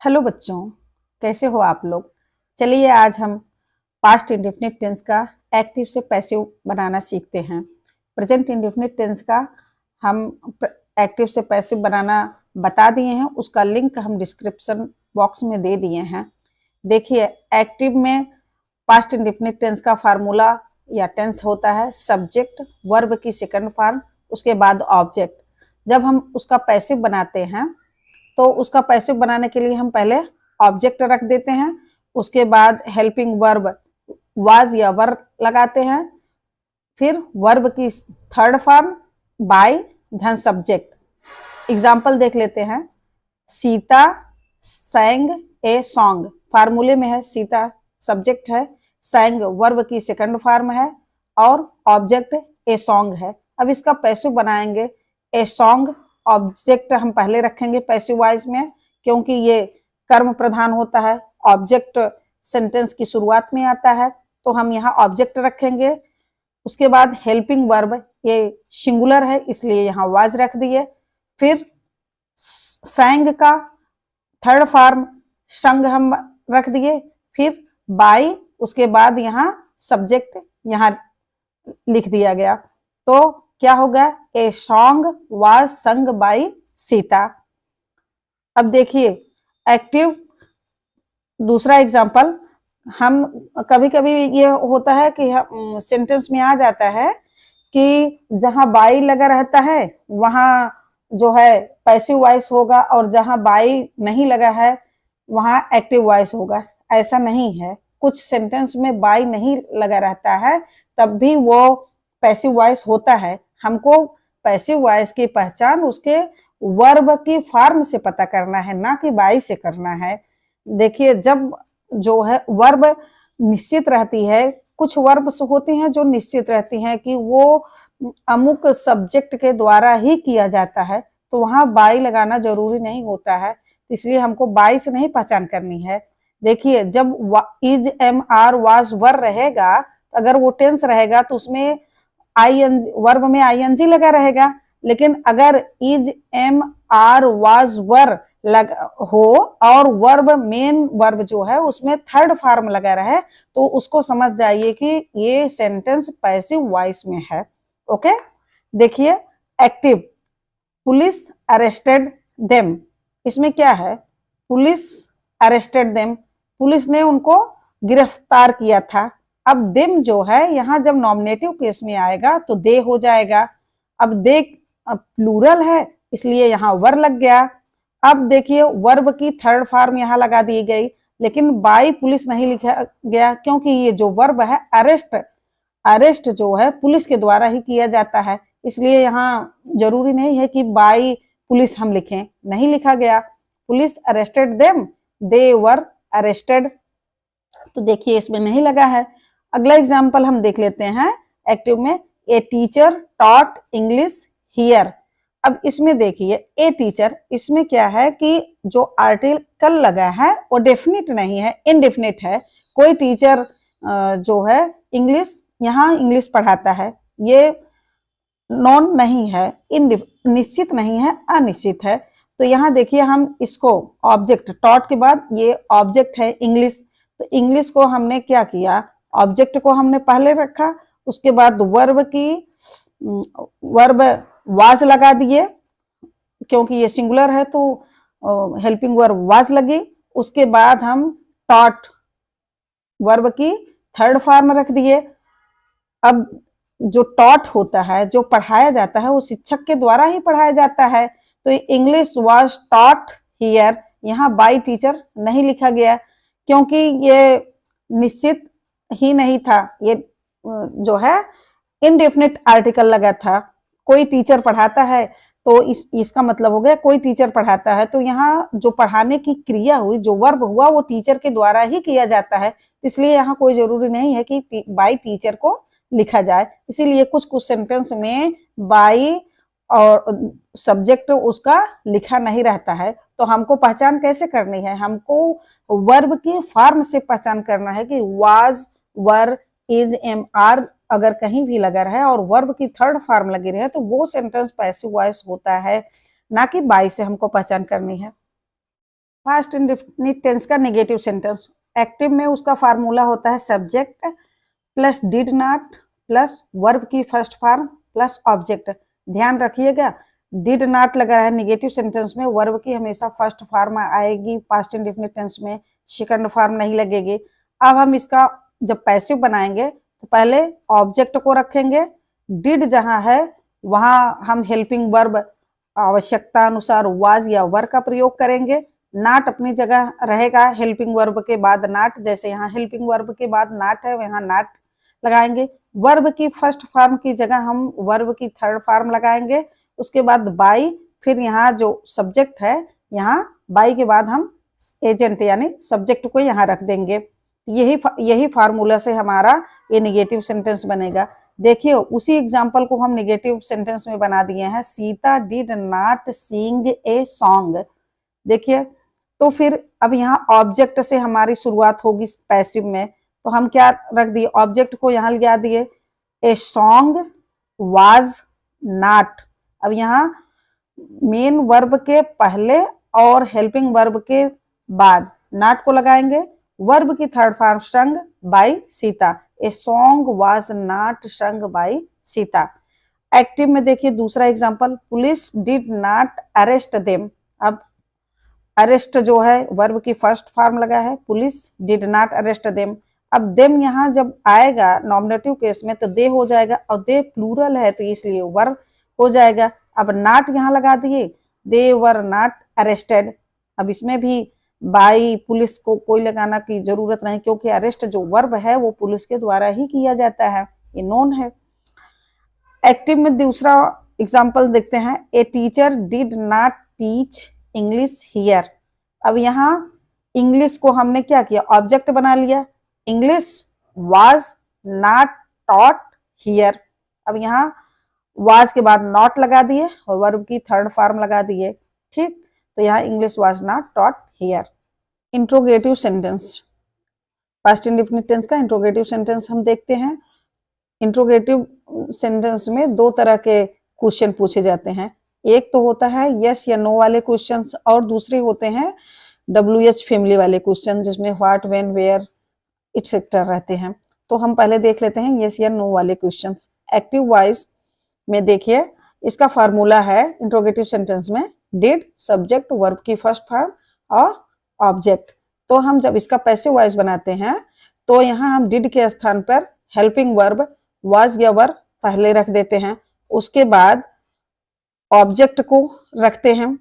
Hello बच्चों, कैसे हो आप लोग। चलिए आज हम पास्ट इंडेफिनिट टेंस का एक्टिव से पैसिव बनाना सीखते हैं। प्रेजेंट इंडेफिनिट टेंस का हम एक्टिव से पैसिव बनाना बता दिए हैं, उसका लिंक हम डिस्क्रिप्शन बॉक्स में दे दिए हैं। देखिए, एक्टिव में पास्ट इंडेफिनिट टेंस का फार्मूला या टेंस होता है सब्जेक्ट, वर्ब की सेकंड फॉर्म, उसके बाद ऑब्जेक्ट। जब हम उसका पैसिव बनाते हैं तो उसका पैसिव बनाने के लिए हम पहले ऑब्जेक्ट रख देते हैं, उसके बाद हेल्पिंग वर्ब वाज या वर लगाते हैं, फिर वर्ब की थर्ड फॉर्म बाय, धन सब्जेक्ट। एग्जाम्पल देख लेते हैं। सीता सैंग ए सॉन्ग, फार्मूले में है सीता सब्जेक्ट है, सैंग वर्ब की सेकंड फॉर्म है और ऑब्जेक्ट ए सॉन्ग है। अब इसका पैसिव बनाएंगे। ए सॉन्ग ऑब्जेक्ट हम पहले रखेंगे पैसिव वाइज में, क्योंकि ये कर्म प्रधान होता है, ऑब्जेक्ट सेंटेंस की शुरुआत में आता है, तो हम यहाँ ऑब्जेक्ट रखेंगे। उसके बाद हेल्पिंग वर्ब, ये सिंगुलर है इसलिए यहाँ वाज रख दिए। फिर सैंग का थर्ड फॉर्म संग हम रख दिए, फिर बाय, उसके बाद यहाँ सब्जेक्ट यहाँ लिख दिया गया। तो क्या होगा, ए song was sung by Sita. अब देखिए एक्टिव दूसरा एग्जाम्पल, हम कभी कभी ये होता है कि सेंटेंस में आ जाता है कि जहां बाई लगा रहता है वहां जो है पैसिव वॉइस होगा और जहां बाई नहीं लगा है वहां एक्टिव वॉइस होगा। ऐसा नहीं है, कुछ सेंटेंस में बाई नहीं लगा रहता है तब भी वो पैसिव वॉइस होता है। हमको पैसिव वॉइस की पहचान उसके वर्ब की फॉर्म से पता करना है, ना कि बाई से करना है। देखिए, जब जो है वर्ब निश्चित रहती है, कुछ वर्ब होती हैं जो निश्चित रहती हैं कि वो अमुक सब्जेक्ट के द्वारा ही किया जाता है, तो वहां बाई लगाना जरूरी नहीं होता है, इसलिए हमको बाई से नहीं पहचान करनी है। देखिए, जब is am are was were रहेगा, अगर वो टेंस रहेगा तो उसमें आईएनजी वर्ब में आईएनजी लगा रहेगा, लेकिन अगर is am are was were लग हो और वर्ब मेन वर्ब जो है उसमें थर्ड फॉर्म लगा रहे तो उसको समझ जाइए कि ये सेंटेंस पैसिव वॉइस में है। ओके, देखिए एक्टिव, पुलिस अरेस्टेड देम, इसमें क्या है, पुलिस अरेस्टेड देम, पुलिस ने उनको गिरफ्तार किया था। अब देम जो है यहाँ जब नॉमिनेटिव केस में आएगा तो दे हो जाएगा। अब दे प्लूरल है इसलिए यहाँ वर लग गया। अब देखिए वर्ब की थर्ड फॉर्म यहाँ लगा दी गई, लेकिन बाय पुलिस नहीं लिखा गया क्योंकि ये जो वर्ब है अरेस्ट, अरेस्ट जो है पुलिस के द्वारा ही किया जाता है, इसलिए यहाँ जरूरी नहीं है कि बाय पुलिस हम लिखें, नहीं लिखा गया। Police arrested them, they were arrested, तो देखिए इसमें नहीं लगा है। अगला एग्जाम्पल हम देख लेते हैं एक्टिव में। A teacher taught English here, अब इसमें देखिए ए टीचर, इसमें क्या है कि जो आर्टिकल लगा है वो डेफिनेट नहीं है, इनडेफिनेट है। कोई टीचर जो है इंग्लिश यहाँ इंग्लिश पढ़ाता है, ये नॉन नहीं है, निश्चित नहीं है, अनिश्चित है। तो यहाँ देखिए हम इसको ऑब्जेक्ट, टॉट के बाद ये ऑब्जेक्ट है इंग्लिश, तो इंग्लिश को हमने क्या किया, ऑब्जेक्ट को हमने पहले रखा, उसके बाद वर्ब वाज लगा दिए, क्योंकि ये सिंगुलर है तो हेल्पिंग वर्ब वाज लगी। उसके बाद हम टॉट वर्ब की थर्ड फॉर्म रख दिए। अब जो टॉट होता है, जो पढ़ाया जाता है, वो शिक्षक के द्वारा ही पढ़ाया जाता है, तो इंग्लिश वाज टॉट हियर, यहाँ बाय टीचर नहीं लिखा गया क्योंकि ये निश्चित ही नहीं था, ये जो है इनडेफिनेट आर्टिकल लगा था। कोई टीचर पढ़ाता है तो इसका मतलब हो गया कोई टीचर पढ़ाता है, तो यहाँ जो पढ़ाने की क्रिया हुई, जो वर्ब हुआ, वो टीचर के द्वारा ही किया जाता है, इसलिए यहाँ कोई जरूरी नहीं है कि बाय टीचर को लिखा जाए। इसीलिए कुछ कुछ सेंटेंस में बाय और सब्जेक्ट उसका लिखा नहीं रहता है। तो हमको पहचान कैसे करनी है, हमको वर्ब की फॉर्म से पहचान करना है कि was, were, is, am, are अगर कहीं भी लगा रहे और वर्ब की थर्ड फॉर्म लगी रहे तो वो सेंटेंस पैसिव वॉइस होता है, ना कि बाय से हमको पहचान करनी है। पास्ट इंडेफिनिट टेंस का नेगेटिव सेंटेंस। एक्टिव में उसका फार्मूला होता है subject plus did not plus verb की फर्स्ट फॉर्म प्लस ऑब्जेक्ट। ध्यान रखिएगा, डिड नॉट लगा है नेगेटिव सेंटेंस में, वर्ब की हमेशा फर्स्ट फॉर्म आएगी पास्ट इंडेफिनिट टेंस में, सेकंड फॉर्म नहीं लगेगी। अब हम इसका जब पैसिव बनाएंगे तो पहले ऑब्जेक्ट को रखेंगे, डिड जहां है वहां हम हेल्पिंग वर्ब आवश्यकता अनुसार वाज या वर का प्रयोग करेंगे। नॉट अपनी जगह रहेगा हेल्पिंग वर्ब के बाद नॉट, जैसे यहाँ हेल्पिंग वर्ब के बाद नॉट है वहां नॉट लगाएंगे। वर्ब की फर्स्ट फॉर्म की जगह हम वर्ब की थर्ड फॉर्म लगाएंगे। उसके बाद बाई, फिर यहाँ जो सब्जेक्ट है यहाँ बाई के बाद हम एजेंट यानी सब्जेक्ट को यहाँ रख देंगे। यही फार्मूला से हमारा ये नेगेटिव सेंटेंस बनेगा। देखिए उसी एग्जाम्पल को हम नेगेटिव सेंटेंस में बना दिए हैं, Sita did not sing a song. देखिए तो फिर अब यहाँ ऑब्जेक्ट से हमारी शुरुआत होगी पैसिव में, तो हम क्या रख दिए, ऑब्जेक्ट को यहाँ लगा दिए, ए सॉन्ग वाज नॉट। अब यहाँ मेन वर्ब के पहले और हेल्पिंग वर्ब के बाद नॉट को लगाएंगे। वर्ब की third form sung by Sita, A song was not sung by Sita. Active में देखिए दूसरा example, police did not arrest them. अब अरेस्ट जो है वर्ब की फर्स्ट फॉर्म लगा है, police did not arrest them. अब देम यहाँ जब आएगा नॉमिनेटिव केस में तो दे हो जाएगा, और दे प्लूरल है तो इसलिए वर हो जाएगा। अब नॉट यहाँ लगा दिए, दे वर नॉट अरेस्टेड। अब इसमें भी बाई पुलिस को कोई लगाना की जरूरत नहीं, क्योंकि अरेस्ट जो वर्ब है वो पुलिस के द्वारा ही किया जाता है, ये नोन है। एक्टिव में दूसरा एग्जाम्पल देखते हैं, a teacher did not teach English here. अब यहाँ इंग्लिश को हमने क्या किया, ऑब्जेक्ट बना लिया, English was not taught here. अब यहाँ वाज के बाद नॉट लगा दिए और वर्ब की थर्ड फॉर्म लगा दिए, ठीक। तो यहाँ English was not taught here. Interrogative sentence, past indefinite tense का इंट्रोगेटिव सेंटेंस हम देखते हैं। इंट्रोगेटिव सेंटेंस में दो तरह के क्वेश्चन पूछे जाते हैं, एक तो होता है यस या नो वाले क्वेश्चंस, और दूसरे होते हैं WH फैमिली वाले क्वेश्चन, जिसमें व्हाट, व्हेन, वेयर एक्सेट्रा रहते हैं। तो हम पहले देख लेते हैं यस या नो वाले क्वेश्चंस। एक्टिव वॉइस में देखिए इसका फार्मूला है इंट्रोगेटिव सेंटेंस में डिड, सब्जेक्ट, वर्ब की फर्स्ट फॉर्म और ऑब्जेक्ट। तो हम जब इसका पैसिव वॉइस बनाते हैं तो यहाँ हम डिड के स्थान पर हेल्पिंग वर्ब वाज या वर पहले रख देते हैं, उसके बाद ऑब्जेक्ट को रखते हैं,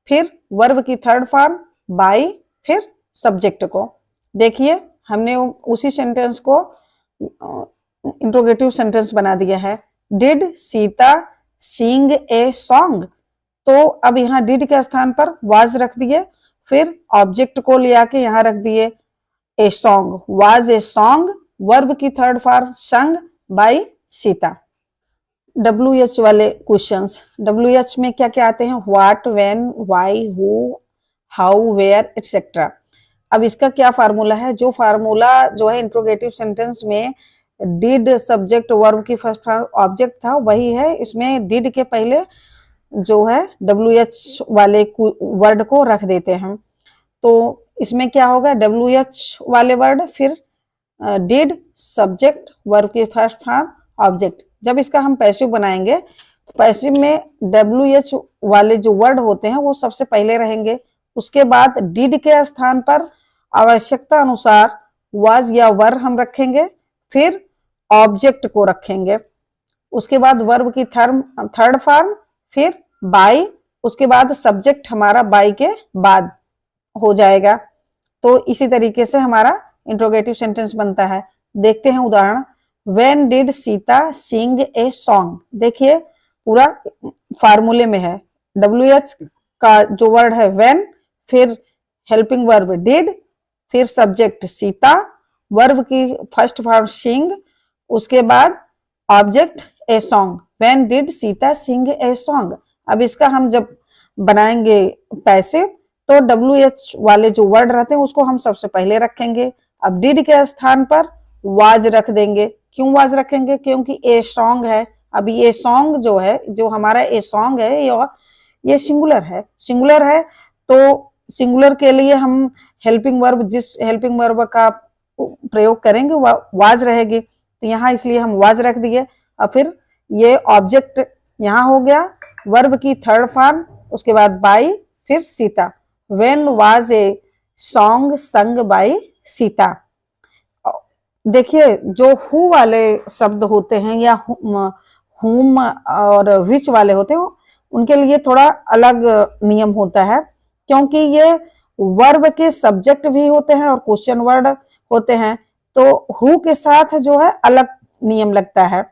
फिर वर्ब की थर्ड फॉर्म बाई, फिर सब्जेक्ट को। देखिए हमने उसी सेंटेंस को इंट्रोगेटिव सेंटेंस बना दिया है, did Sita sing a song. तो अब यहाँ डिड के स्थान पर वाज रख दिए, फिर ऑब्जेक्ट को ले आके यहाँ रख दिए a song, was a song, verb की third form sung by Sita. WH वाले क्वेश्चंस, WH में क्या क्या आते हैं, what, when, why, who, how, where etcetera. अब इसका क्या फार्मूला है, जो फार्मूला जो है इंट्रोगेटिव सेंटेंस में डिड, सब्जेक्ट, वर्ब की फर्स्ट फॉर्म ऑब्जेक्ट था वही है। इसमें डिड के पहले जो है WH वाले वर्ड को रख देते हैं। तो इसमें क्या होगा, WH वाले वर्ड, फिर डिड, सब्जेक्ट, वर्ब की फर्स्ट फॉर्म, ऑब्जेक्ट। जब इसका हम पैसिव बनाएंगे तो पैसिव में WH वाले जो वर्ड होते हैं वो सबसे पहले रहेंगे, उसके बाद डिड के स्थान पर आवश्यकता अनुसार वाज या वर हम रखेंगे, फिर ऑब्जेक्ट को रखेंगे, उसके बाद वर्ब की थर्ड फॉर्म, फिर बाई, उसके बाद सब्जेक्ट हमारा बाई के बाद हो जाएगा। तो इसी तरीके से हमारा इंट्रोगेटिव सेंटेंस बनता है। देखते हैं उदाहरण, when did Sita sing a song. देखिए पूरा फार्मूले में है, WH का जो वर्ड है व्हेन, फिर हेल्पिंग वर्ब डिड, फिर सब्जेक्ट सीता, वर्ब की फर्स्ट फॉर्म सिंग, उसके बाद object a song, when did Sita sing a song. अब इसका हम जब बनाएंगे पैसिव तो WH वाले जो वर्ड रहते हैं उसको हम सबसे पहले रखेंगे। अब डिड के स्थान पर वाज रख देंगे। क्यों वाज रखेंगे, क्योंकि ए सॉन्ग है। अब ये सॉन्ग जो है, जो हमारा ए सॉन्ग है, ये सिंगुलर है, तो सिंगुलर के लिए हम हेल्पिंग वर्ब, जिस हेल्पिंग वर्ब का प्रयोग करेंगे वह वाज रहेगी, तो यहाँ इसलिए हम वाज रख दिए। और फिर ये ऑब्जेक्ट यहाँ हो गया, वर्ब की थर्ड फॉर्म, उसके बाद बाई, फिर Sita. When was a song संग बाई सीता। देखिए जो हु वाले शब्द होते हैं या हुम और विच वाले होते हैं, उनके लिए थोड़ा अलग नियम होता है, क्योंकि ये वर्ब के सब्जेक्ट भी होते हैं और क्वेश्चन वर्ड होते हैं, तो हु के साथ जो है अलग नियम लगता है।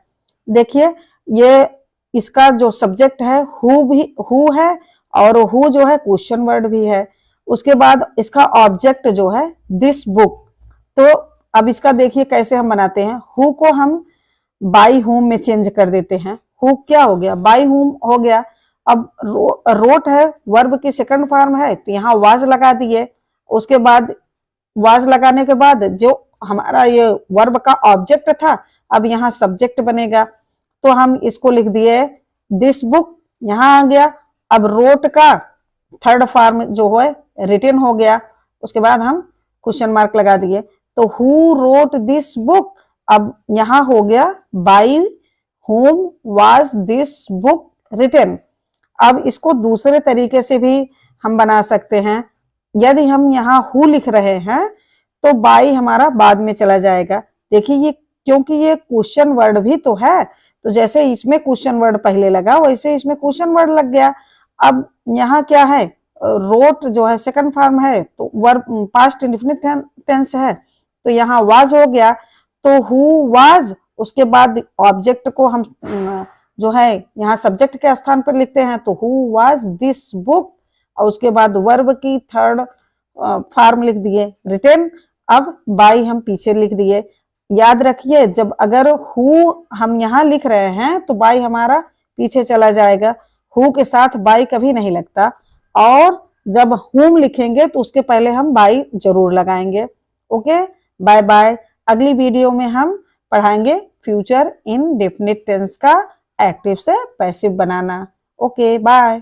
देखिए ये इसका जो सब्जेक्ट है हु है, और हु जो है क्वेश्चन वर्ड भी है। उसके बाद इसका ऑब्जेक्ट जो है दिस बुक। तो अब इसका देखिए कैसे हम बनाते हैं, हु को हम बाई हुम में चेंज कर देते हैं। हु क्या हो गया, बाई हुम हो गया। अब रोट है, वर्ब की सेकंड फॉर्म है, तो यहाँ वाज लगा दिए। उसके बाद वाज लगाने के बाद जो हमारा ये वर्ब का ऑब्जेक्ट था, अब यहाँ सब्जेक्ट बनेगा, तो हम इसको लिख दिए दिस बुक, यहाँ आ गया। अब रोट का थर्ड फॉर्म जो है रिटन हो गया, उसके बाद हम क्वेश्चन मार्क लगा दिए, तो हु रोट दिस बुक, अब यहाँ हो गया by whom was this book written. अब इसको दूसरे तरीके से भी हम बना सकते हैं। यदि हम यहाँ हु लिख रहे हैं तो बाई हमारा बाद में चला जाएगा। देखिए ये क्योंकि ये क्वेश्चन वर्ड भी तो है, तो जैसे इसमें क्वेश्चन वर्ड पहले लगा वैसे इसमें क्वेश्चन वर्ड लग गया। अब यहाँ क्या है, रोट जो है सेकंड फॉर्म है, तो वर्ब पास्ट इंडेफिनिट टेंस है, तो यहाँ वाज हो गया, तो हु वाज, उसके बाद ऑब्जेक्ट को हम जो है यहाँ सब्जेक्ट के स्थान पर लिखते हैं, तो हु वाज दिस बुक, और उसके बाद वर्ब की थर्ड फॉर्म लिख दिए रिटन। अब बाई हम पीछे लिख दिए। याद रखिए जब अगर हु हम यहाँ लिख रहे हैं तो बाई हमारा पीछे चला जाएगा, हु के साथ बाई कभी नहीं लगता, और जब हुम लिखेंगे तो उसके पहले हम बाई जरूर लगाएंगे। Okay, bye bye. अगली वीडियो में हम पढ़ाएंगे फ्यूचर इंडेफिनिट टेंस का एक्टिव से पैसिव बनाना। Okay bye.